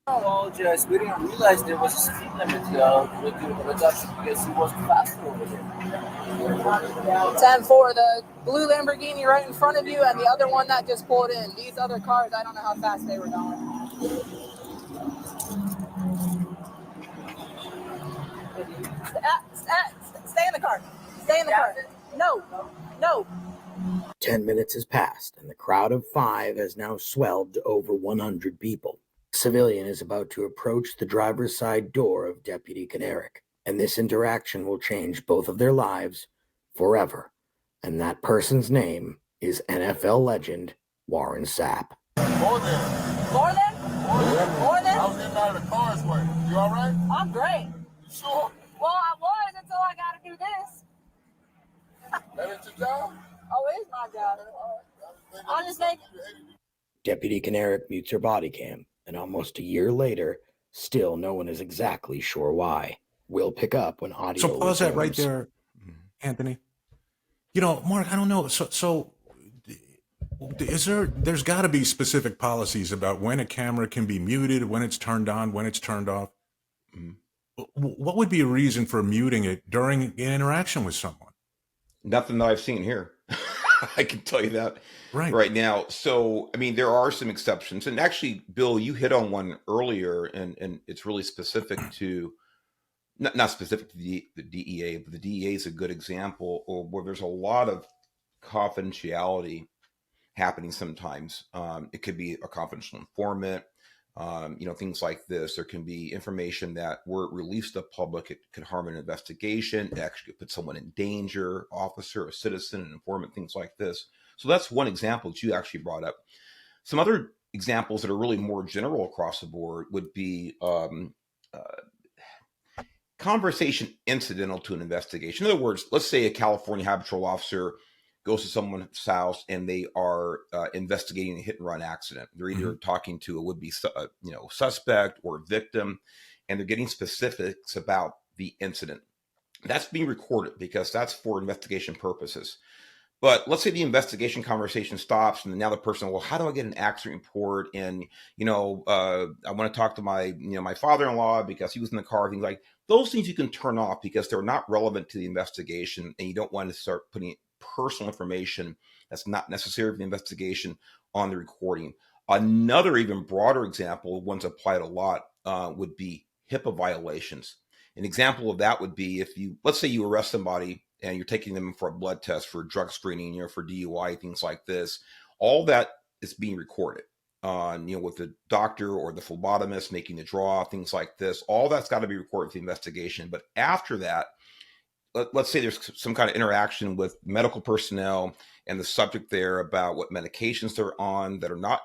Apologize. We didn't realize there was a speed limit with the reduction because he was faster over there. 10-4, the blue Lamborghini right in front of you and the other one that just pulled in. These other cars, I don't know how fast they were going. Stay in the car. Stay in the car. No. 10 minutes has passed, and the crowd of 5 has now swelled to over 100 people. A civilian is about to approach the driver's side door of Deputy Kanarek, and this interaction will change both of their lives forever. And that person's name is NFL legend Warren Sapp. More than? More than? I was getting out of the car's way. You all right? I'm great. You sure? Well, I was until I got to do this. That ain't your job? Oh, it is my job. I'm just thinking. Deputy Kanarek mutes her body cam, and almost a year later, still no one is exactly sure why. We'll pick up when audio. So pause that right there, Anthony. You know, Mark, I don't know. So is there's got to be specific policies about when a camera can be muted, when it's turned on, when it's turned off. What would be a reason for muting it during an interaction with someone? Nothing that I've seen here. I can tell you that right now. So, I mean, there are some exceptions. And actually, Bill, you hit on one earlier, and it's really specific to, not specific to the DEA, but the DEA is a good example of where there's a lot of confidentiality happening sometimes. It could be a confidential informant, things like this. There can be information that were released to the public. It could harm an investigation. It actually could put someone in danger, officer, a citizen, an informant, things like this. So that's one example that you actually brought up. Some other examples that are really more general across the board would be conversation incidental to an investigation. In other words, let's say a California Highway Patrol officer goes to someone's house and they are investigating a hit and run accident. They're either talking to a would-be suspect or victim, and they're getting specifics about the incident. That's being recorded because that's for investigation purposes. But let's say the investigation conversation stops, and now the person, well, how do I get an accident report? And I want to talk to my my father-in-law because he was in the car. Things like those things you can turn off because they're not relevant to the investigation, and you don't want to start putting personal information that's not necessary for the investigation on the recording. Another even broader example, one's applied a lot, would be HIPAA violations. An example of that would be if let's say you arrest somebody and you're taking them for a blood test, for drug screening, for DUI, things like this. All that is being recorded on, with the doctor or the phlebotomist making the draw, things like this. All that's got to be recorded for the investigation. But after that, let's say there's some kind of interaction with medical personnel and the subject there about what medications they're on that are not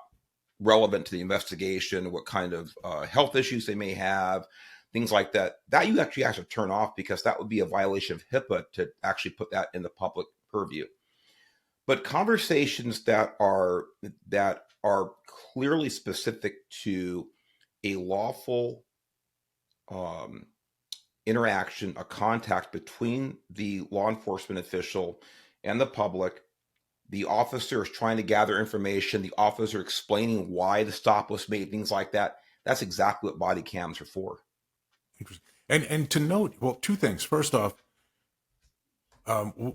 relevant to the investigation, what kind of health issues they may have, things like that. That you actually have to turn off because that would be a violation of HIPAA to actually put that in the public purview. But conversations that are clearly specific to a lawful interaction, a contact between the law enforcement official and the public. The officer is trying to gather information. The officer explaining why the stop was made, things like that. That's exactly what body cams are for. And to note, well, two things. First off,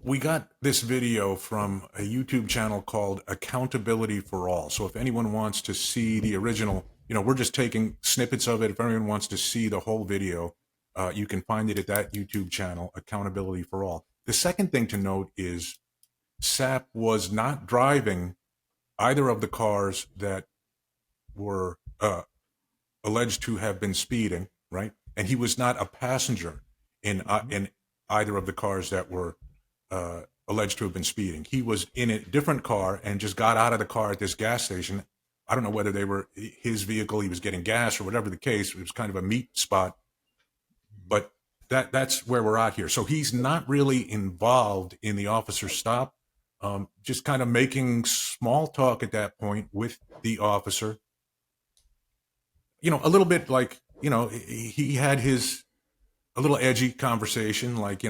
we got this video from a YouTube channel called Accountability for All. So if anyone wants to see the original, we're just taking snippets of it. If anyone wants to see the whole video, you can find it at that YouTube channel, Accountability for All. The second thing to note is Sapp was not driving either of the cars that were alleged to have been speeding, right? And he was not a passenger in either of the cars that were alleged to have been speeding. He was in a different car and just got out of the car at this gas station. I don't know whether they were his vehicle, he was getting gas or whatever the case. It was kind of a meat spot. But that's where we're at here. So he's not really involved in the officer's stop, just kind of making small talk at that point with the officer. A little bit like, he had a little edgy conversation, like,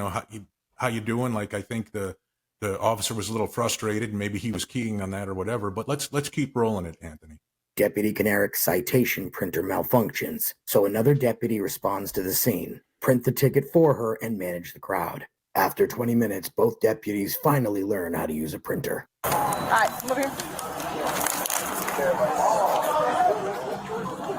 how you doing? Like, I think the officer was a little frustrated and maybe he was keying on that or whatever, but let's keep rolling it, Anthony. Deputy Canarek's citation printer malfunctions, so another deputy responds to the scene, print the ticket for her, and manage the crowd. After 20 minutes, both deputies finally learn how to use a printer. All right, come over here.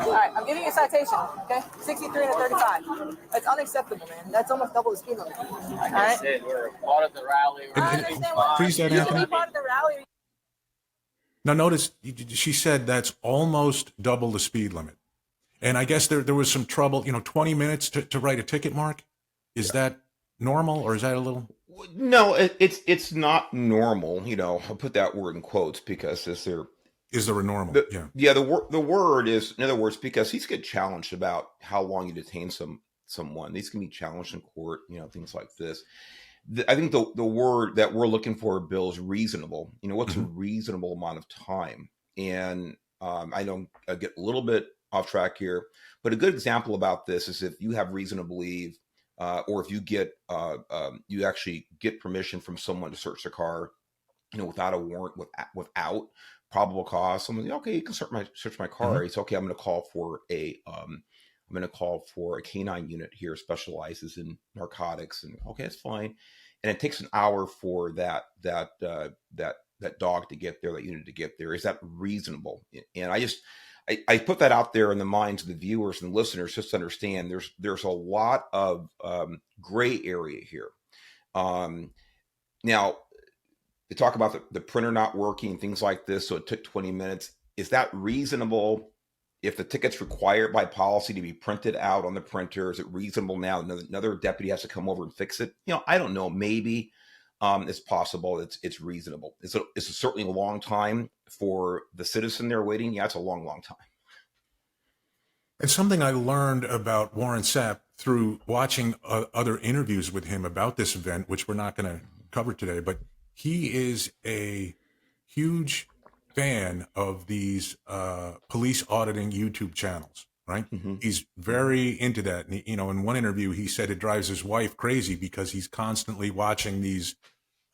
All right, I'm giving you a citation, okay? 63 and a 35. That's unacceptable, man. That's almost double the speed limit. Like I said, we're part of the rally. I understand what Freeze that, you should Anthony. be part of the rally. Now, notice she said that's almost double the speed limit. And I guess there was some trouble, 20 minutes to write a ticket, Mark? Is that normal, or is that a little? No, it's not normal. I'll put that word in quotes because Is there a normal? The word is, in other words, because he's get challenged about how long you detain someone. These can be challenged in court, things like this. I think the word that we're looking for, Bill, is reasonable. What's a reasonable amount of time? And I know I get a little bit off track here, but a good example about this is if you have reason to believe, or if you get you actually get permission from someone to search the car, without a warrant, without probable cause. Someone, okay, you can search my car. It's okay. I'm going to call for a canine unit here, specializes in narcotics, and okay, it's fine. And it takes an hour for that dog to get there, that unit to get there. Is that reasonable? And I put that out there in the minds of the viewers and listeners just to understand there's a lot of gray area here. Now, they talk about the printer not working, things like this, so it took 20 minutes. Is that reasonable? If the ticket's required by policy to be printed out on the printer, is it reasonable now another deputy has to come over and fix it? I don't know. Maybe it's possible. It's reasonable. It's certainly a long time for the citizen there waiting. Yeah, it's a long, long time. It's something I learned about Warren Sapp through watching other interviews with him about this event, which we're not going to cover today, but he is a huge fan of these police auditing YouTube channels, right? He's very into that. And in one interview, he said it drives his wife crazy because he's constantly watching these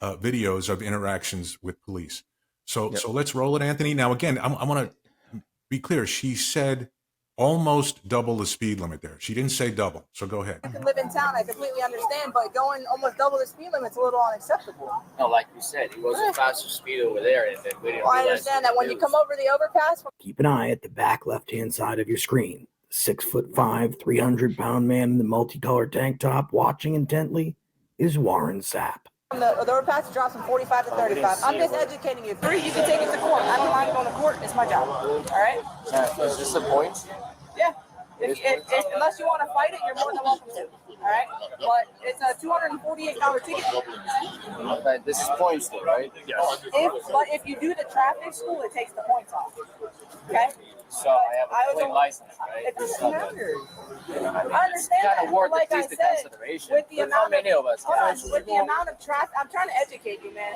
videos of interactions with police. So let's roll it, Anthony. Now, again, I want to be clear. She said almost double the speed limit there. She didn't say double. So go ahead. I can live in town. I completely understand, but going almost double the speed limit's a little unacceptable. No, like you said, he was a faster speed over there, and then we didn't I understand that when you come over the overpass. Keep an eye at the back left-hand side of your screen. 6'5", 300-pound man in the multicolored tank top, watching intently, is Warren Sapp. The overpass drops from 45 to 35. I'm just educating you. 3, you can take it to court. I don't mind going to court. It's my job. All right? Is this a point? Yeah. Unless you want to fight it, you're more than welcome to. All right? But it's a $248 ticket. But this is points, though, right? Yes. But if you do the traffic school, it takes the points off. Okay? So I have a clean license, right? It doesn't matter. I understand kind of worth like at I least the said, consideration. with the amount how many of us? with the amount of traffic, I'm trying to educate you, man.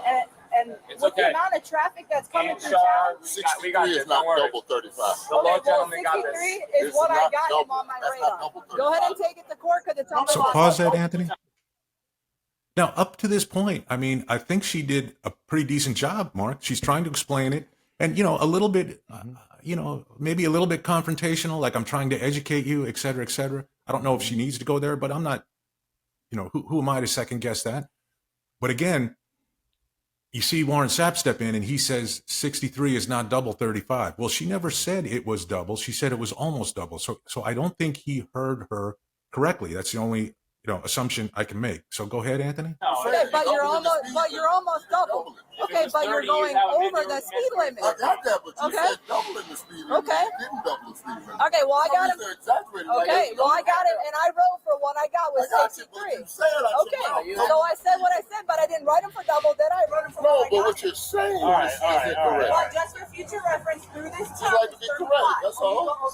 And It's with the okay. amount of traffic that's coming through Sharp, town, we got 63 this. is not Don't worry. double 35. The law well, gentleman got this. 63 is It's what I not got double. on my That's not radar. double 35. Go ahead and take it to court because it's on the So law. pause that, Anthony. Now, up to this point, I mean, I think she did a pretty decent job, Mark. She's trying to explain it. And, a little bit, maybe a little bit confrontational, like I'm trying to educate you, et cetera, et cetera. I don't know if she needs to go there, but I'm not, who am I to second guess that? But again, you see Warren Sapp step in and he says 63 is not double 35. Well, she never said it was double. She said it was almost double. So I don't think he heard her correctly. That's the only assumption I can make. So go ahead, Anthony. Okay, but you're almost double. Okay, but you're going over the speed limit. I got that, but you Okay. said doubling the speed limit. Okay. You didn't double the speed limit. Okay, well I got it. They're exaggerating. Okay, well I got it, and I wrote for what I got was I got you, but 63. you said I Okay, said so I said what I said, but I didn't write them for double. Then I wrote them for no, what I but got. what you're saying All right, is all right, incorrect. Well, just for future reference, through this You town, like to be correct, that's all. That's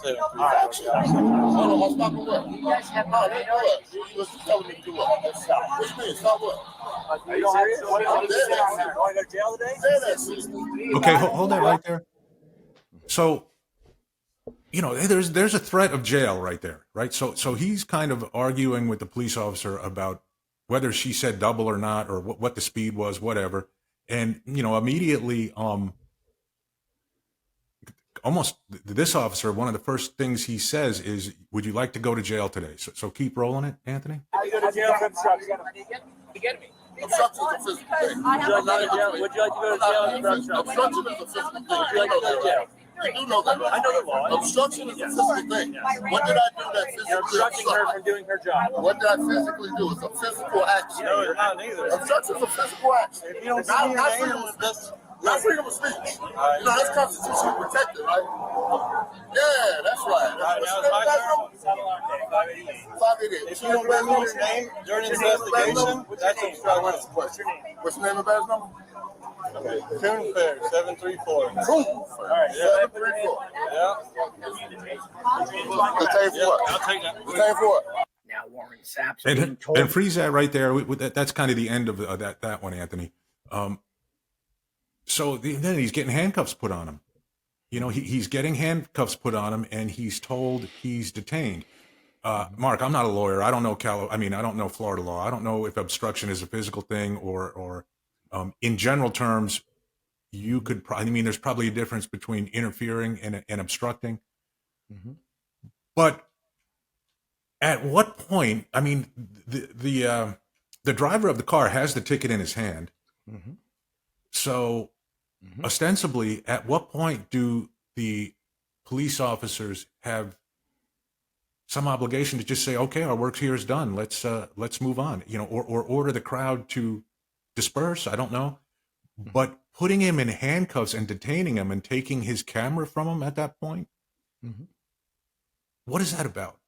Hold on, what's not correct? You guys have No, no that's correct. You was telling me to do what? What you mean? Stop what? Are you serious? What Want is to that? go to jail today? Say that, 63. Okay, hold that right there. So, there's a threat of jail right there, right? So he's kind of arguing with the police officer about whether she said double or not, or what the speed was, whatever. And, immediately, almost this officer, one of the first things he says is, "Would you like to go to jail today?" So keep rolling it, Anthony. I go to jail for obstruction. You get me? Obstruction is a physical thing. Would you like to go to jail for obstruction? Obstruction is a physical thing. Would you like to go to jail? You do know that. I know the law. Obstruction is a physical thing. What did I do that physically? You're obstructing her from doing her job. What did I physically do? It's a physical action. No, you're not either. Obstruction is a physical action. If you don't see Not your freedom name, of speech. Not freedom of speech. You know, that's constitutionally protected, right? Yeah, that's right. Right, now it's my turn. It's not alarm day, 588. 588. If you don't remember his name during an investigation, that's obstruction. What's your name and badge number? Okay. Coon Fair, 734. Boom. All right, 734. Yeah. Detain for what? I'll take that. Detain for what? Now Warren Sapp's being And told freeze that right there. That's kind of the end of that one, Anthony. So then he's getting handcuffs put on him. You know, he's getting handcuffs put on him, and he's told he's detained. Mark, I'm not a lawyer. I don't know I don't know Florida law. I don't know if obstruction is a physical thing or in general terms, you could there's probably a difference between interfering and obstructing. Mm-hmm. But at what point, the driver of the car has the ticket in his hand. Mm-hmm. So ostensibly, at what point do the police officers have some obligation to just say, okay, our work here is done. Let's move on, or order the crowd to disperse. I don't know, but putting him in handcuffs and detaining him and taking his camera from him at that point, what is that about?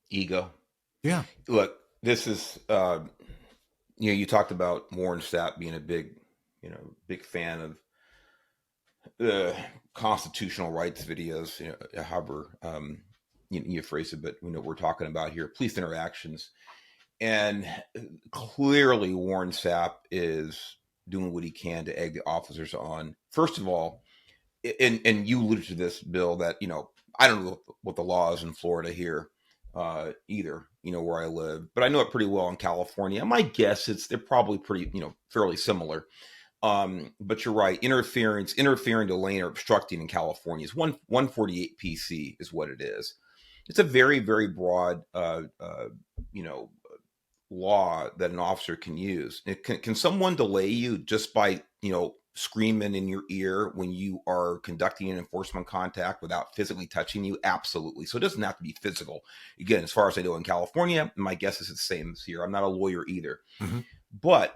Ego. Yeah. Look, this is, you talked about Warren Sapp being a big fan of the constitutional rights videos, however, you phrase it, but we know what we're talking about here, police interactions. And clearly Warren Sapp is doing what he can to egg the officers on. First of all, and you alluded to this, Bill, that, I don't know what the law is in Florida here either, where I live, but I know it pretty well in California. My guess they're probably pretty, fairly similar. But you're right. Interfering, delaying, or obstructing in California is 148 PC is what it is. It's a very, very broad, law that an officer can use. Can someone delay you just by, screaming in your ear when you are conducting an enforcement contact without physically touching you? Absolutely. So it doesn't have to be physical. Again, as far as I know in California, my guess is it's the same as here. I'm not a lawyer either. Mm-hmm. But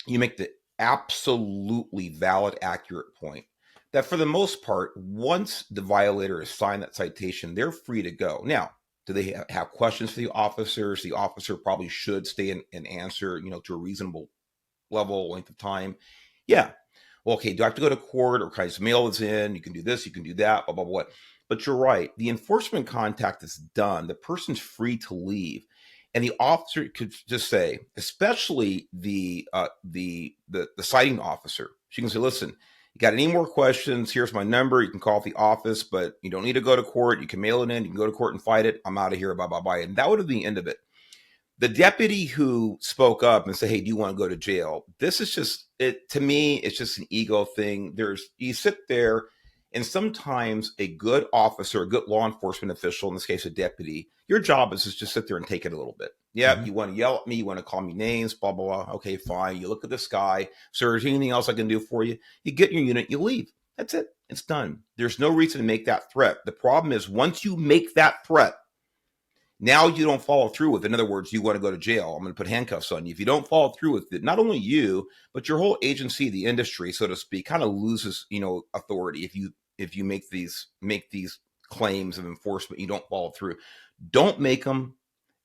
you make the absolutely valid, accurate point that for the most part, once the violator has signed that citation, they're free to go. Now, do they have questions for the officers? The officer probably should stay and answer, to a reasonable level, length of time. Yeah. Well, okay, do I have to go to court, or can I just mail this in? You can do this, you can do that, blah, blah, blah. But you're right. The enforcement contact is done. The person's free to leave. And the officer could just say, especially the citing officer, she can say, listen, you got any more questions? Here's my number. You can call the office, but you don't need to go to court. You can mail it in. You can go to court and fight it. I'm out of here. Bye, bye, bye. And that would have been the end of it. The deputy who spoke up and said, hey, do you want to go to jail? This is just, to me, it's just an ego thing. You sit there, and sometimes a good officer, a good law enforcement official, in this case, a deputy, your job is just sit there and take it a little bit. Yeah, You want to yell at me, you want to call me names, blah, blah, blah. Okay, fine. You look at this guy. Sir, is there anything else I can do for you? You get in your unit, you leave. That's it. It's done. There's no reason to make that threat. The problem is once you make that threat, now you don't follow through with it. In other words, you want to go to jail. I'm going to put handcuffs on you. If you don't follow through with it, not only you, but your whole agency, the industry, so to speak, kind of loses, authority. If you make these claims of enforcement, you don't follow through. Don't make them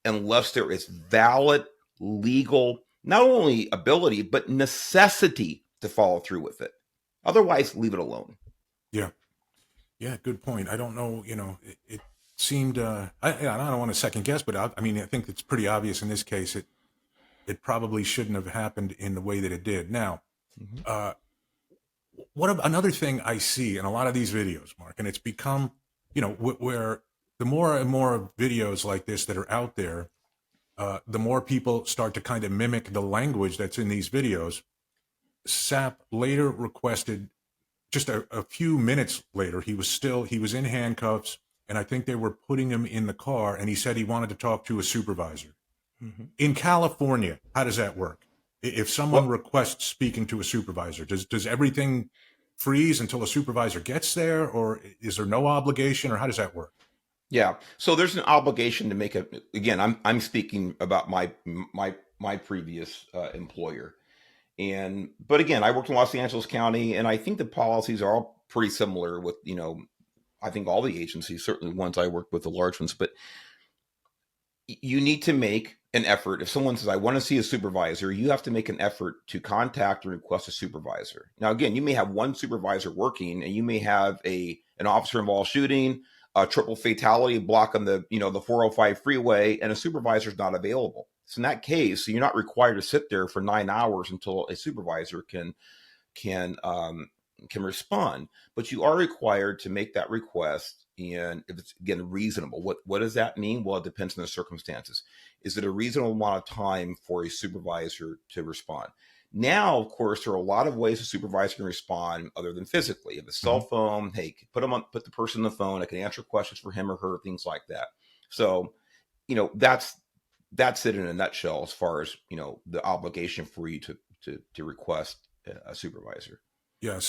unless there is valid, legal, not only ability, but necessity to follow through with it. Otherwise, leave it alone. Yeah. Yeah, good point. I don't know, it seemed, I don't want to second guess, but I think it's pretty obvious in this case. It probably shouldn't have happened in the way that it did. Now, another thing I see in a lot of these videos, Mark, and it's become, where the more and more videos like this that are out there, the more people start to kind of mimic the language that's in these videos. Sapp later requested just a few minutes later, he was in handcuffs, and I think they were putting him in the car, and he said he wanted to talk to a supervisor. Mm-hmm. In California, how does that work? If someone requests speaking to a supervisor, does everything freeze until a supervisor gets there, or is there no obligation, or how does that work? Yeah. So there's an obligation to make again, I'm speaking about my previous employer. But again, I worked in Los Angeles County, and I think the policies are all pretty similar with, I think all the agencies, certainly ones I worked with, the large ones, but you need to make an effort. If someone says, I want to see a supervisor, you have to make an effort to contact and request a supervisor. Now, again, you may have one supervisor working, and you may have an officer involved shooting, a triple fatality, block on the 405 freeway, and a supervisor is not available. So in that case, you're not required to sit there for 9 hours until a supervisor can respond, but you are required to make that request. And if it's, again, reasonable, what does that mean? Well, it depends on the circumstances. Is it a reasonable amount of time for a supervisor to respond? Now, of course, there are a lot of ways a supervisor can respond other than physically. If a cell phone, hey, put the person on the phone. I can answer questions for him or her, things like that. So, that's it in a nutshell as far as, the obligation for you to request a supervisor. Yes.